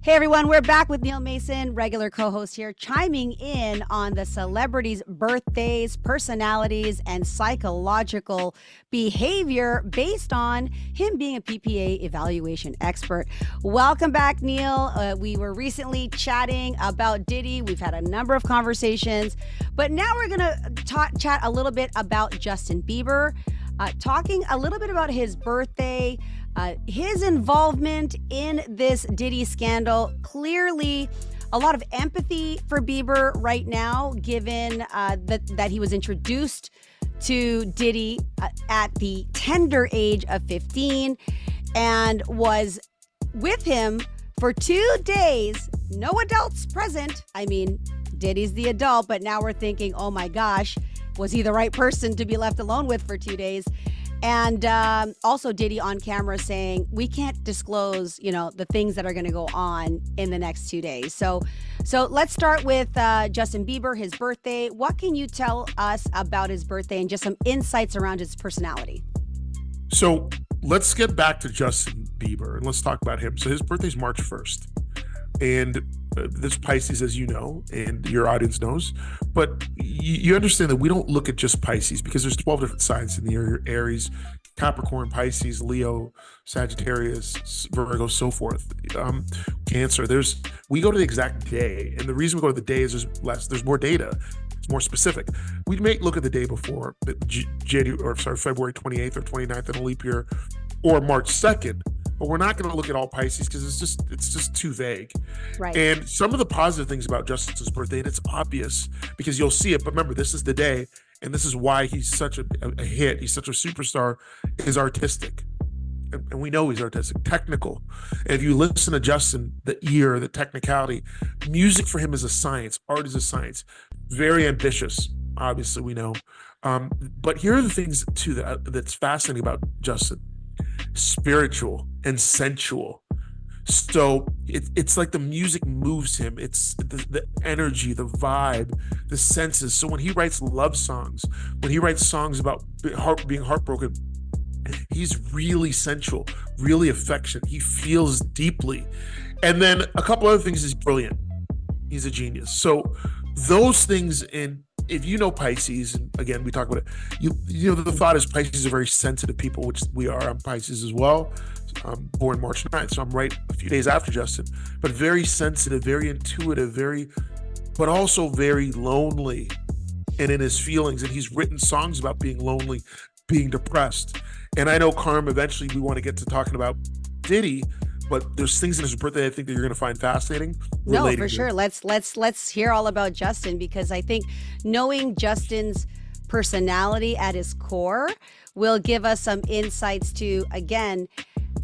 Hey everyone, we're back with Neil Mason, regular co-host here, chiming in on the celebrities' birthdays, personalities, and psychological behavior based on him being a PPA evaluation expert. Welcome back, Neil. We were recently chatting about Diddy. We've had a number of conversations, but now we're going to chat a little bit about Justin Bieber, talking a little bit about his birthday, his involvement in this Diddy scandal. Clearly a lot of empathy for Bieber right now, given that he was introduced to Diddy at the tender age of 15 and was with him for 2 days. No adults present. I mean, Diddy's the adult, but now we're thinking, oh my gosh, was he the right person to be left alone with for 2 days? And also Diddy on camera saying, we can't disclose, the things that are going to go on in the next 2 days. So let's start with Justin Bieber, his birthday. What can you tell us about his birthday and just some insights around his personality? So let's get back to Justin Bieber and let's talk about him. So his birthday's March 1st. And this Pisces, as you know, and your audience knows, but you understand that we don't look at just Pisces because there's 12 different signs in the year: Aries, Capricorn, Pisces, Leo, Sagittarius, Virgo, so forth. Cancer. We go to the exact day, and the reason we go to the day is there's more data. It's more specific. We may look at the day before, February 28th or 29th in a leap year, or March 2nd. But we're not going to look at all Pisces because it's just too vague. Right. And some of the positive things about Justin's birthday, and it's obvious because you'll see it, but remember, this is the day, and this is why he's such a hit, he's such a superstar, is artistic. And we know he's artistic, technical. And if you listen to Justin, the ear, the technicality, music for him is a science, art is a science. Very ambitious, obviously, we know. But here are the things, too, that's fascinating about Justin. Spiritual and sensual. So it's like the music moves him. It's the energy, the vibe, the senses. So when he writes love songs, when he writes songs about being heartbroken, he's really sensual, really affectionate. He feels deeply. And then a couple other things, he's brilliant. He's a genius. So those things, and if you know Pisces, and again, we talk about it, you know, the thought is Pisces are very sensitive people, which we are. I'm Pisces as well. I'm born March 9th, so I'm right a few days after Justin, but very sensitive, very intuitive, but also very lonely and in his feelings. And he's written songs about being lonely, being depressed. And I know, Carm, eventually we want to get to talking about Diddy, but there's things in his birthday I think that you're going to find fascinating. No, for sure. Let's hear all about Justin, because I think knowing Justin's personality at his core will give us some insights to, again,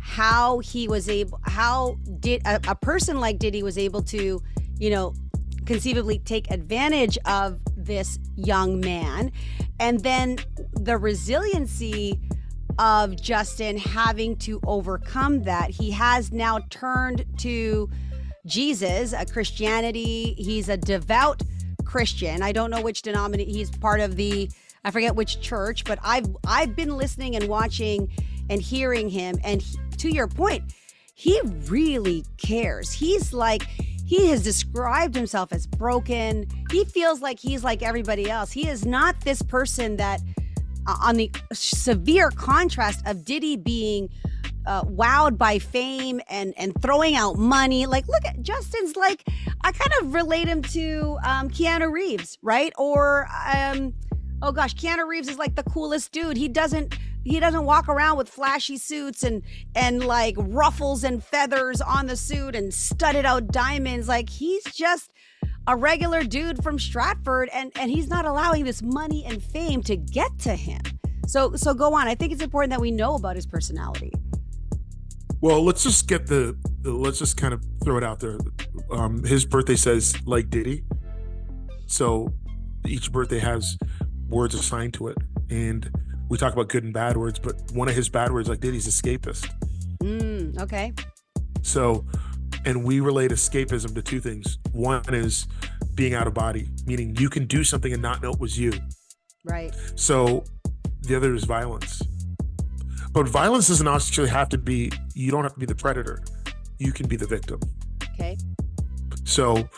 how a person like Diddy was able to, conceivably take advantage of this young man, and then the resiliency of Justin having to overcome that. He has now turned to Jesus, a Christianity. He's a devout Christian. I don't know which denomination he's part of. I forget which church, but I've been listening and watching and hearing him. And to your point, he really cares. He has described himself as broken. He feels like he's like everybody else. He is not this person that, on the severe contrast of Diddy being wowed by fame and throwing out money. Like, look at Justin's, like, I kind of relate him to Keanu Reeves, right? Or Keanu Reeves is like the coolest dude. He doesn't walk around with flashy suits and like ruffles and feathers on the suit and studded out diamonds. Like, he's just a regular dude from Stratford, and he's not allowing this money and fame to get to him. So go on. I think it's important that we know about his personality. Well, let's just let's just kind of throw it out there. His birthday says, like Diddy. So each birthday has words assigned to it. And we talk about good and bad words, but one of his bad words, like Diddy's, escapist. Okay. So, and we relate escapism to two things. One is being out of body, meaning you can do something and not know it was you. Right. So the other is violence. But violence doesn't actually have to be, you don't have to be the predator. You can be the victim. Okay. So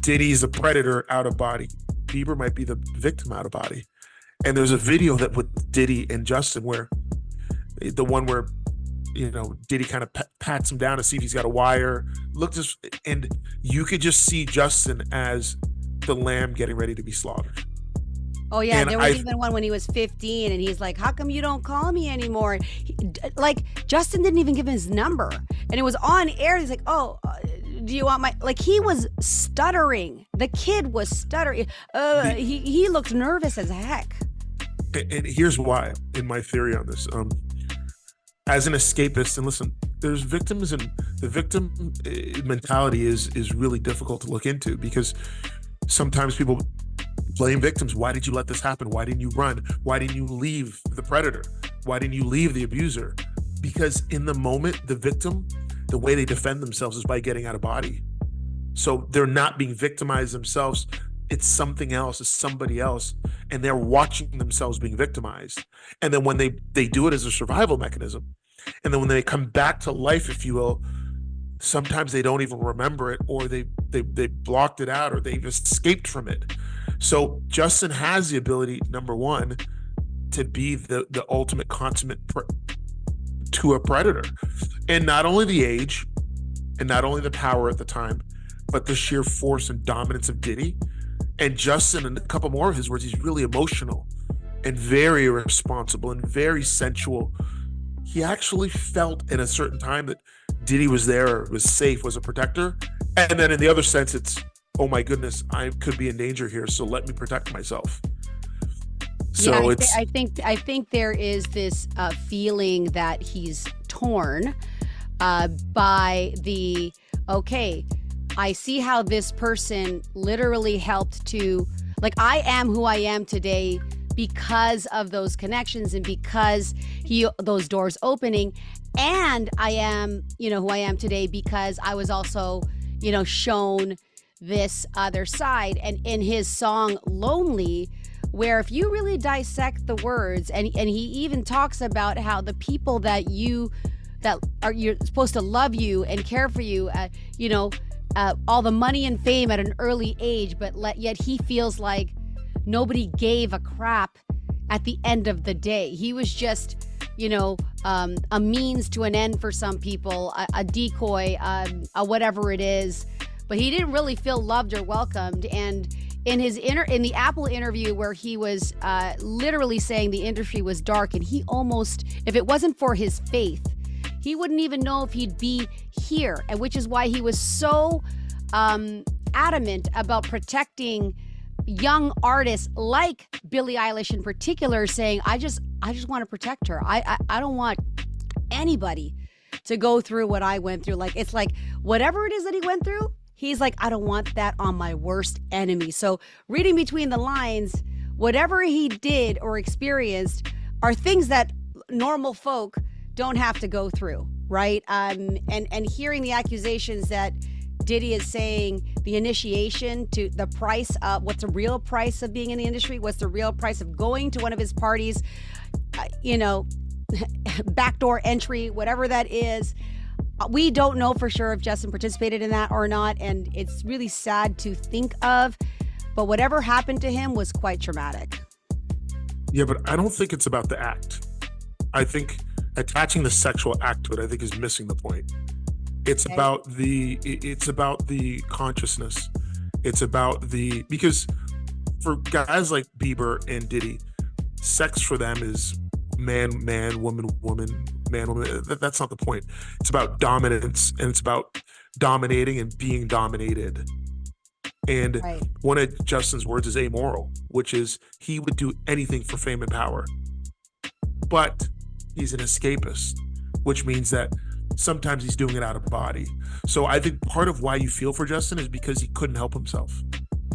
Diddy's the predator out of body. Bieber might be the victim out of body. And there's a video that with Diddy and Justin where the one where, Diddy kind of pats him down to see if he's got a wire. And you could just see Justin as the lamb getting ready to be slaughtered. Oh, yeah. And there was even one when he was 15 and he's like, how come you don't call me anymore? Justin didn't even give him his number. And it was on air. He's like, oh, do you want my... Like, he was stuttering. The kid was stuttering. He looked nervous as heck. And here's why, in my theory on this. As an escapist, and listen, there's victims, and the victim mentality is really difficult to look into because sometimes people blame victims. Why did you let this happen? Why didn't you run? Why didn't you leave the predator? Why didn't you leave the abuser? Because in the moment, the victim, the way they defend themselves is by getting out of body. So they're not being victimized themselves. It's something else, it's somebody else, and they're watching themselves being victimized. And then when they do it as a survival mechanism, and then when they come back to life, if you will, sometimes they don't even remember it, or they blocked it out, or they've escaped from it. So Justin has the ability, number one, to be the ultimate consummate to a predator. And not only the age, and not only the power at the time, but the sheer force and dominance of Diddy. And Justin, in a couple more of his words, he's really emotional and very irresponsible and very sensual. He actually felt in a certain time that Diddy was there, was safe, was a protector. And then in the other sense, it's, oh my goodness, I could be in danger here, so let me protect myself. So yeah, I think there is this feeling that he's torn by the, okay, I see how this person literally helped to, like, I am who I am today because of those connections and because those doors opening. And I am, who I am today because I was also, shown this other side. And in his song Lonely, where if you really dissect the words, and he even talks about how the people that you're supposed to love you and care for you, all the money and fame at an early age, but yet he feels like nobody gave a crap at the end of the day. He was just, a means to an end for some people, a decoy, a whatever it is. But he didn't really feel loved or welcomed. And in the Apple interview, where he was literally saying the industry was dark, and he almost, if it wasn't for his faith, he wouldn't even know if he'd be here, and which is why he was so adamant about protecting young artists like Billie Eilish in particular, saying, I just want to protect her. I don't want anybody to go through what I went through. Like, it's like whatever it is that he went through, he's like, I don't want that on my worst enemy. So reading between the lines, whatever he did or experienced are things that normal folk don't have to go through, right? And hearing the accusations that Diddy is saying, the initiation to the price of what's the real price of being in the industry, what's the real price of going to one of his parties, backdoor entry, whatever that is. We don't know for sure if Justin participated in that or not, and it's really sad to think of, but whatever happened to him was quite traumatic. Yeah, but I don't think it's about the act. I think attaching the sexual act to it, I think, is missing the point. It's about the consciousness. It's about because for guys like Bieber and Diddy, sex for them is man, woman, man, woman. That's not the point. It's about dominance, and it's about dominating and being dominated. And right. One of Justin's words is amoral, which is he would do anything for fame and power. But he's an escapist, which means that sometimes he's doing it out of body. So I think part of why you feel for Justin is because he couldn't help himself.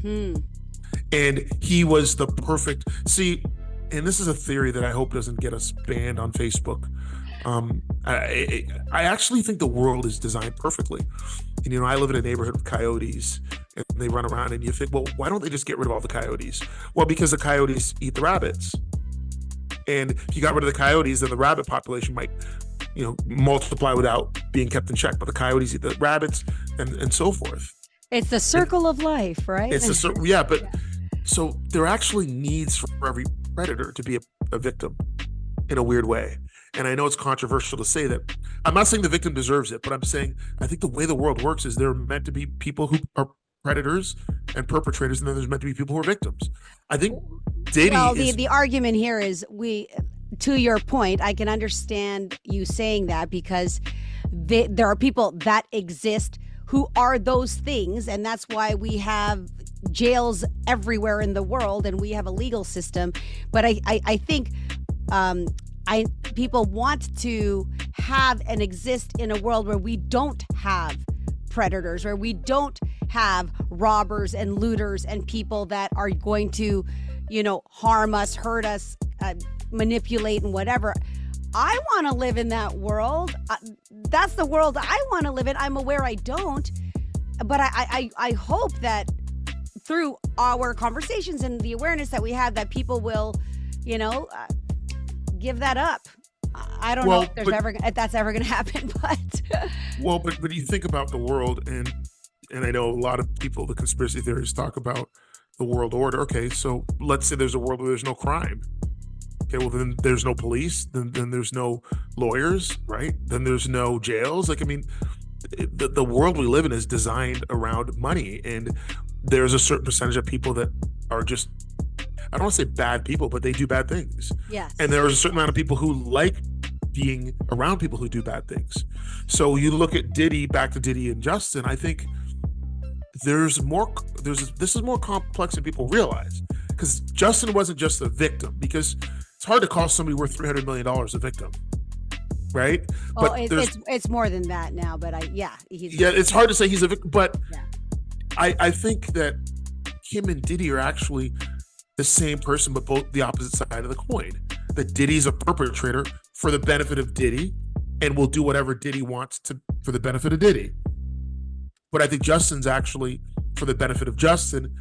And he was the perfect... See, and this is a theory that I hope doesn't get us banned on Facebook. I actually think the world is designed perfectly. And, I live in a neighborhood with coyotes, and they run around, and you think, well, why don't they just get rid of all the coyotes? Well, because the coyotes eat the rabbits. And if you got rid of the coyotes, then the rabbit population might multiply without being kept in check. But the coyotes eat the rabbits, and so forth. It's the circle of life, right? It's yeah, but so there are actually needs for every predator to be a victim in a weird way. And I know it's controversial to say that. I'm not saying the victim deserves it, but I'm saying I think the way the world works is there are meant to be people who are predators and perpetrators, and then there's meant to be people who are victims. I think Diddy the argument here is to your point, I can understand you saying that because there are people that exist who are those things, and that's why we have jails everywhere in the world and we have a legal system. But I think people want to have and exist in a world where we don't have predators, where we don't have robbers and looters and people that are going to, harm us, hurt us, manipulate and whatever. I want to live in that world. That's the world I want to live in. I'm aware I don't, but I hope that through our conversations and the awareness that we have, that people will, give that up. I don't know if that's ever going to happen, but but you think about the world, and I know a lot of people, the conspiracy theorists, talk about the world order. Okay, so let's say there's a world where there's no crime. Okay, well then there's no police, then there's no lawyers, right? Then there's no jails. The world we live in is designed around money, and there's a certain percentage of people that are just, I don't want to say bad people, but they do bad things. Yes. And there's a certain amount of people who like being around people who do bad things. So you look at back to Diddy and Justin, I think this is more complex than people realize, because Justin wasn't just a victim, because it's hard to call somebody worth $300 million a victim, right? But it's more than that now, but it's hard to say he's a victim, but yeah. I think that him and Diddy are actually the same person, but both the opposite side of the coin. That Diddy's a perpetrator for the benefit of Diddy and will do whatever Diddy wants for the benefit of Diddy. But I think Justin's actually, for the benefit of Justin,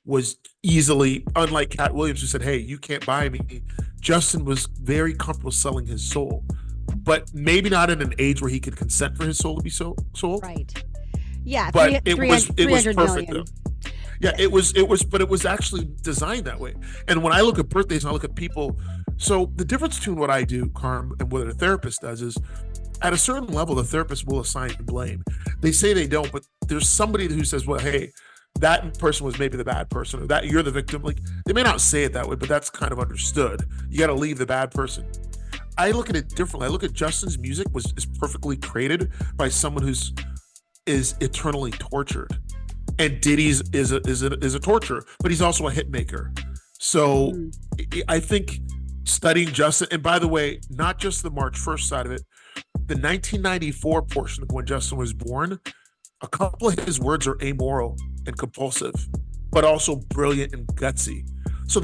was easily, unlike Cat Williams, who said, hey, you can't buy me. Justin was very comfortable selling his soul, but maybe not at an age where he could consent for his soul to be sold. Right. Yeah. But it was perfect million. though. Yeah, it was actually designed that way. And when I look at birthdays and I look at people, so the difference between what I do, Carm, and what a therapist does is, at a certain level, the therapist will assign blame. They say they don't, but there's somebody who says, well, hey, that person was maybe the bad person, or that you're the victim. Like, they may not say it that way, but that's kind of understood. You got to leave the bad person. I look at it differently. I look at Justin's music is perfectly created by someone is eternally tortured. And Diddy's is a torturer, but he's also a hit maker. So I think studying Justin, and by the way, not just the March 1st side of it, the 1994 portion of when Justin was born, a couple of his words are amoral and compulsive, but also brilliant and gutsy. So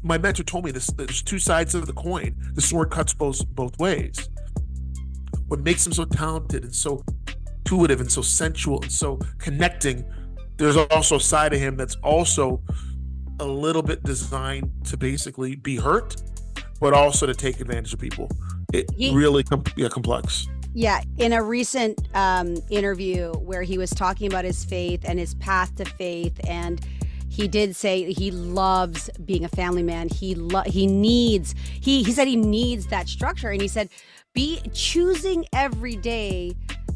my mentor told me this, there's two sides of the coin. The sword cuts both ways. What makes him so talented and so intuitive and so sensual and so connecting, there's also a side of him that's also a little bit designed to basically be hurt, but also to take advantage of people. Complex. Yeah. In a recent interview where he was talking about his faith and his path to faith, and he did say he loves being a family man. He said he needs that structure. And he said, be choosing every day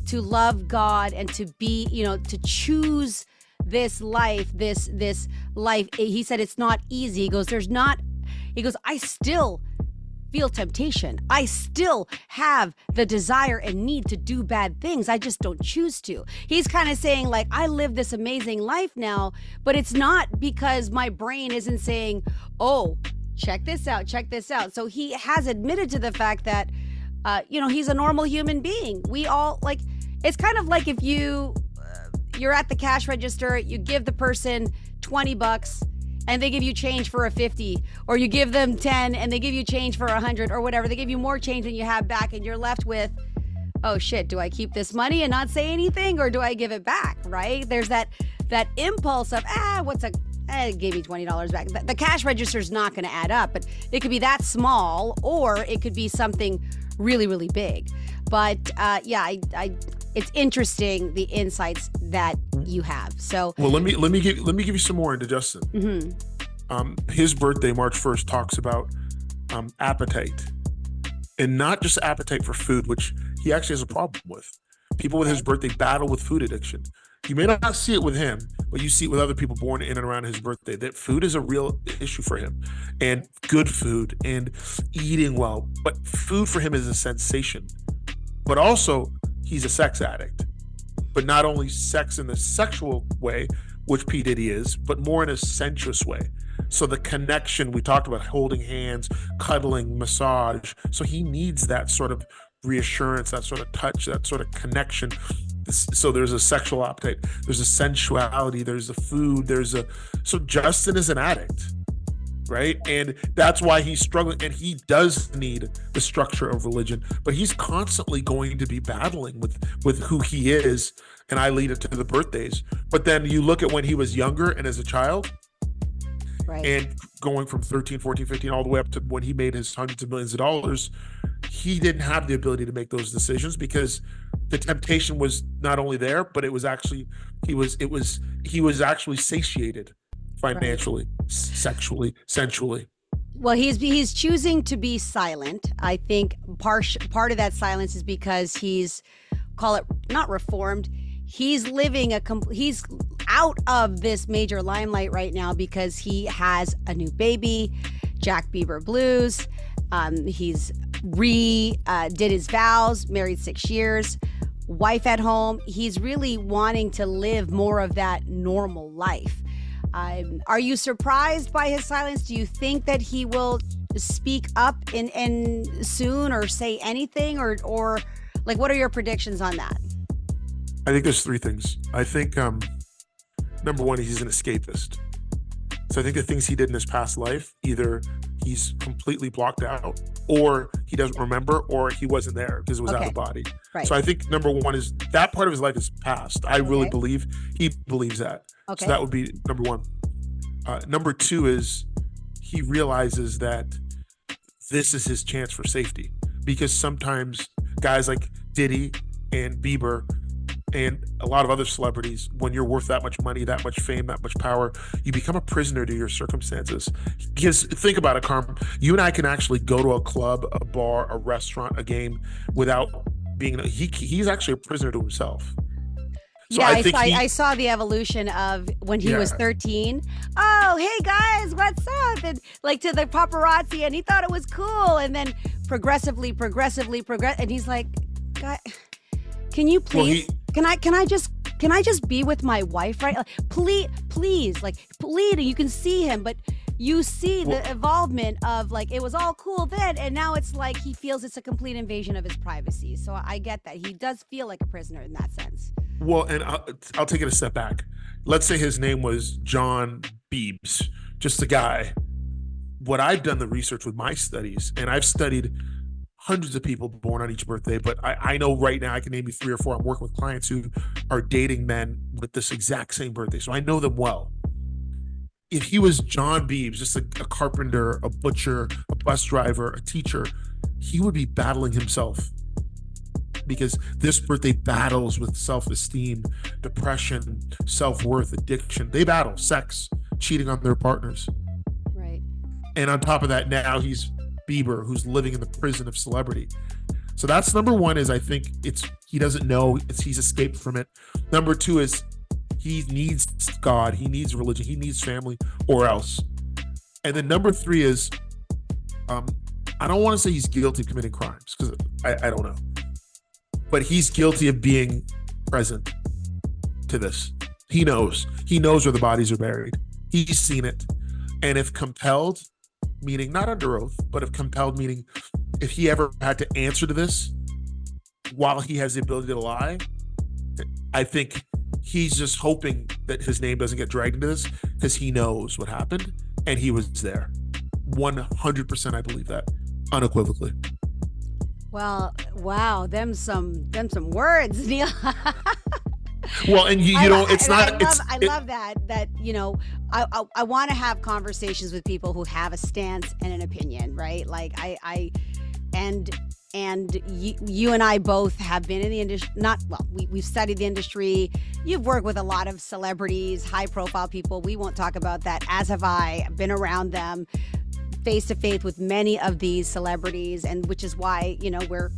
to love God and to be, to choose this life. He said it's not easy. He goes, I still feel temptation. I still have the desire and need to do bad things. I just don't choose to. He's kind of saying, like, I live this amazing life now, but it's not because my brain isn't saying, oh, check this out. So he has admitted to the fact that, he's a normal human being. We all, like, it's kind of like if you're at the cash register, you give the person $20 and they give you change for a 50, or you give them 10 and they give you change for 100 or whatever. They give you more change than you have back, and you're left with, oh shit, do I keep this money and not say anything, or do I give it back? Right? There's that impulse of, it gave me $20 back. The cash register is not going to add up, but it could be that small, or it could be something really, really big. But it's interesting the insights that you have. So well, let me give you some more into Justin. His birthday, March 1st, talks about appetite, and not just appetite for food, which he actually has a problem with. People with his birthday battle with food addiction. You may not see it with him, but you see it with other people born in and around his birthday, that food is a real issue for him, and good food and eating well. But food for him is a sensation. But also, he's a sex addict. But not only sex in the sexual way, which P. Diddy is, but more in a sensuous way. So the connection, we talked about holding hands, cuddling, massage. So he needs that sort of reassurance, that sort of touch, that sort of connection. So there's a sexual appetite, there's a sensuality, there's a food, so Justin is an addict, right? And that's why he's struggling, and he does need the structure of religion, but he's constantly going to be battling with who he is. And I lead it to the birthdays. But then you look at when he was younger and as a child, right, and going from 13, 14, 15, all the way up to when he made his hundreds of millions of dollars, he didn't have the ability to make those decisions because the temptation was not only there, but it was actually, he was actually satiated financially, right, sexually, sensually. Well, he's choosing to be silent. I think part of that silence is because he's, call it not reformed, he's living he's out of this major limelight right now because he has a new baby, Jack Bieber Blues. He's did his vows, married 6 years, wife at home. He's really wanting to live more of that normal life. Are you surprised by his silence? Do you think that he will speak up in soon or say anything, or like, what are your predictions on that? I think there's three things. I think number one, he's an escapist. So I think the things he did in his past life, either he's completely blocked out, or he doesn't remember, or he wasn't there because it was out of body. Right. So I think number one is that part of his life is past. I really believe he believes that. Okay. So that would be number one. Number two is he realizes that this is his chance for safety, because sometimes guys like Diddy and Bieber and a lot of other celebrities, when you're worth that much money, that much fame, that much power, you become a prisoner to your circumstances. Because think about it, Carm, you and I can actually go to a club, a bar, a restaurant, a game without being, he's actually a prisoner to himself. So yeah, I saw the evolution of when he was 13. Oh, hey guys, what's up? And like to the paparazzi, and he thought it was cool. And then progressively, and he's like, "God, can you please? Can I just be with my wife, right? Like, please, like pleading. You can see him, but you see the involvement of like it was all cool then, and now it's like he feels it's a complete invasion of his privacy. So I get that he does feel like a prisoner in that sense. Well, and I'll take it a step back. Let's say his name was John Biebs, just a guy. What I've done the research with my studies, and I've studied hundreds of people born on each birthday, but I know right now I can name you 3 or 4. I'm working with clients who are dating men with this exact same birthday, so I know them well. If he was John Biebs, just a carpenter, a butcher, a bus driver, a teacher, he would be battling himself, because this birthday battles with self-esteem, depression, self-worth, addiction. They battle sex, cheating on their partners. Right. And on top of that, now he's Bieber, who's living in the prison of celebrity. So that's number one, is I think he doesn't know, he's escaped from it. Number two is he needs God, he needs religion, he needs family, or else. And then number three is, I don't want to say he's guilty of committing crimes, because I don't know. But he's guilty of being present to this. He knows where the bodies are buried. He's seen it. And if compelled, meaning not under oath, but if compelled, meaning if he ever had to answer to this while he has the ability to lie, I think he's just hoping that his name doesn't get dragged into this, because he knows what happened and he was there. 100% I believe that, unequivocally. Well, wow, them some words, Neil. Well, and you know, it's not. I love that. You know, I want to have conversations with people who have a stance and an opinion, right? Like and and you and I both have been in the industry. We've studied the industry. You've worked with a lot of celebrities, high profile people. We won't talk about that, as have I. I've been around them face to face with many of these celebrities, and which is why, you know, we're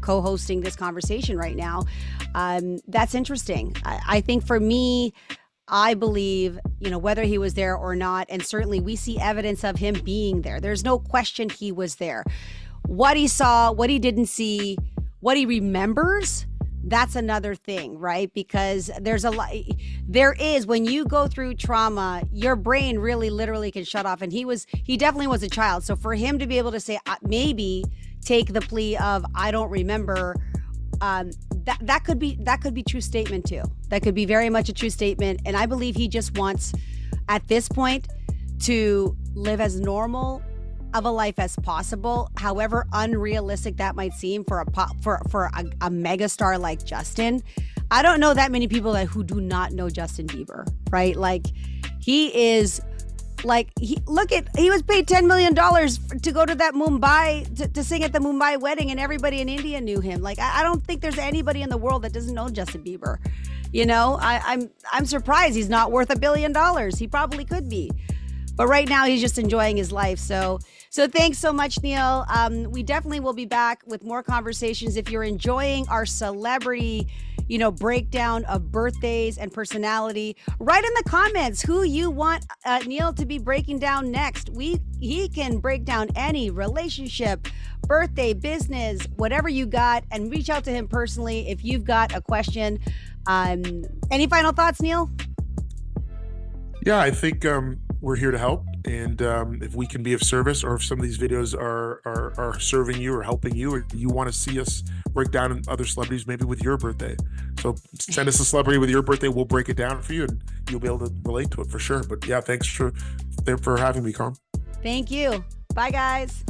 co-hosting this conversation right now. That's interesting. I think for me, I believe, you know, whether he was there or not, and certainly we see evidence of him being there. There's no question he was there. What he saw, what he didn't see, what he remembers, that's another thing, right? Because there is, when you go through trauma, your brain really literally can shut off. And he definitely was a child. So for him to be able to say, maybe take the plea of, I don't remember, that could be true statement too. That could be very much a true statement. And I believe he just wants, at this point, to live as normal of a life as possible, however unrealistic that might seem for a megastar like Justin. I don't know that many people who do not know Justin Bieber, right? Like, he is like, he was paid $10 million to go to that Mumbai, to sing at the Mumbai wedding, and everybody in India knew him. Like, I don't think there's anybody in the world that doesn't know Justin Bieber. You know, I'm surprised he's not worth $1 billion. He probably could be. But right now, he's just enjoying his life. So thanks so much, Neil. We definitely will be back with more conversations. If you're enjoying our celebrity, you know, breakdown of birthdays and personality, write in the comments who you want Neil to be breaking down next. He can break down any relationship, birthday, business, whatever you got, and reach out to him personally if you've got a question. Any final thoughts, Neil? Yeah, I think we're here to help, and if we can be of service, or if some of these videos are serving you or helping you, or you want to see us break down other celebrities, maybe with your birthday, so send us a celebrity with your birthday. We'll break it down for you, and you'll be able to relate to it for sure. But yeah, thanks for having me, Carm. Thank you. Bye, guys.